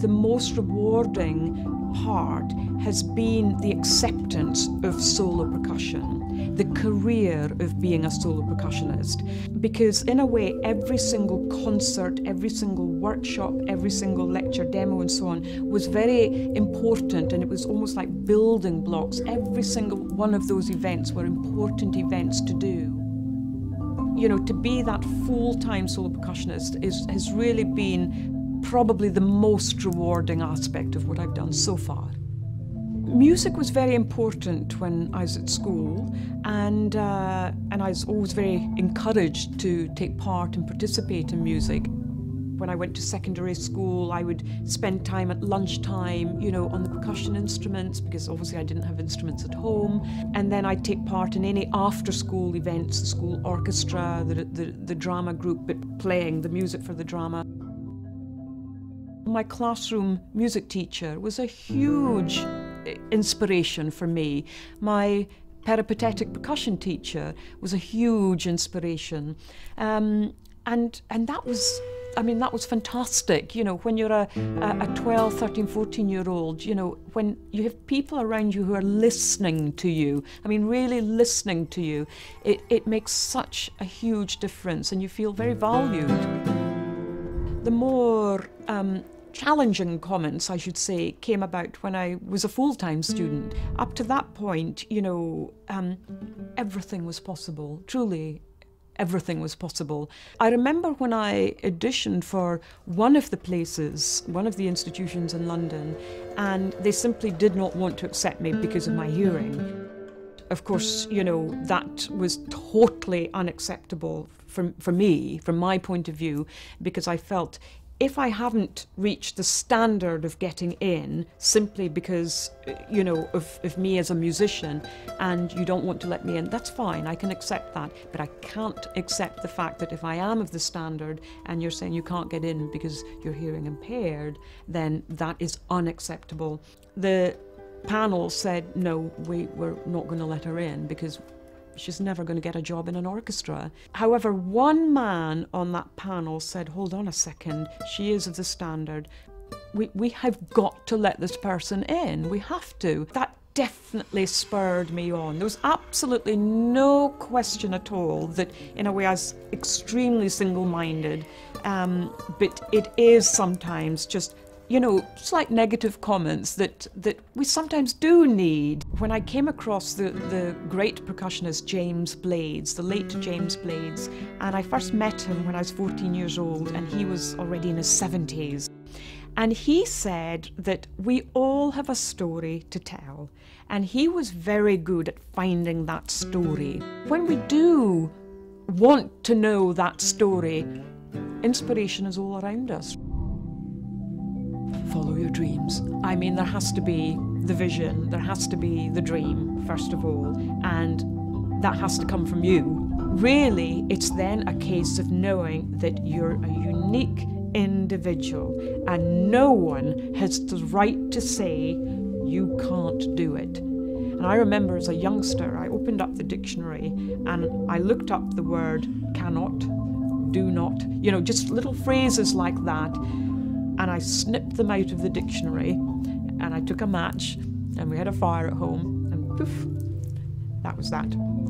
the most rewarding part has been the acceptance of solo percussion, the career of being a solo percussionist. Because in a way, every single concert, every single workshop, every single lecture, demo and so on was very important, and it was almost like building blocks. Every single one of those events were important events to do. You know, to be that full-time solo percussionist has really been probably the most rewarding aspect of what I've done so far. Music was very important when I was at school, and I was always very encouraged to take part and participate in music. When I went to secondary school, I would spend time at lunchtime, you know, on the percussion instruments, because obviously I didn't have instruments at home. And then I'd take part in any after-school events, the school orchestra, the drama group, but playing the music for the drama. My classroom music teacher was a huge inspiration for me. My peripatetic percussion teacher was a huge inspiration. And that was, I mean, that was fantastic. You know, when you're a 12, 13, 14-year-old, you know, when you have people around you who are listening to you, I mean, really listening to you, it makes such a huge difference, and you feel very valued. The more challenging comments, I should say, came about when I was a full-time student. Up to that point, you know, everything was possible, truly. Everything was possible. I remember when I auditioned for one of the places, one of the institutions in London, and they simply did not want to accept me because of my hearing. Of course, you know, that was totally unacceptable for me, from my point of view, because I felt if I haven't reached the standard of getting in simply because, you know, of me as a musician, and you don't want to let me in, that's fine, I can accept that. But I can't accept the fact that if I am of the standard and you're saying you can't get in because you're hearing impaired, then that is unacceptable. The panel said, no, we're not going to let her in because she's never going to get a job in an orchestra. However, one man on that panel said, hold on a second, she is of the standard. We have got to let this person in. We have to. That definitely spurred me on. There was absolutely no question at all that, in a way, I was extremely single-minded. But it is sometimes just, you know, slight negative comments that we sometimes do need. When I came across the great percussionist James Blades, the late James Blades, and I first met him when I was 14 years old, and he was already in his 70s. And he said that we all have a story to tell, and he was very good at finding that story. When we do want to know that story, inspiration is all around us. Follow your dreams. I mean, there has to be the vision, there has to be the dream, first of all, and that has to come from you. Really, it's then a case of knowing that you're a unique individual and no one has the right to say you can't do it. And I remember as a youngster, I opened up the dictionary and I looked up the word cannot, do not, you know, just little phrases like that. And I snipped them out of the dictionary, and I took a match, and we had a fire at home, and poof, that was that.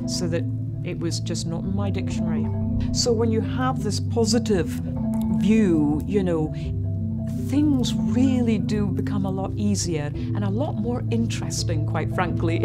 So that it was just not in my dictionary. So when you have this positive view, you know, things really do become a lot easier and a lot more interesting, quite frankly.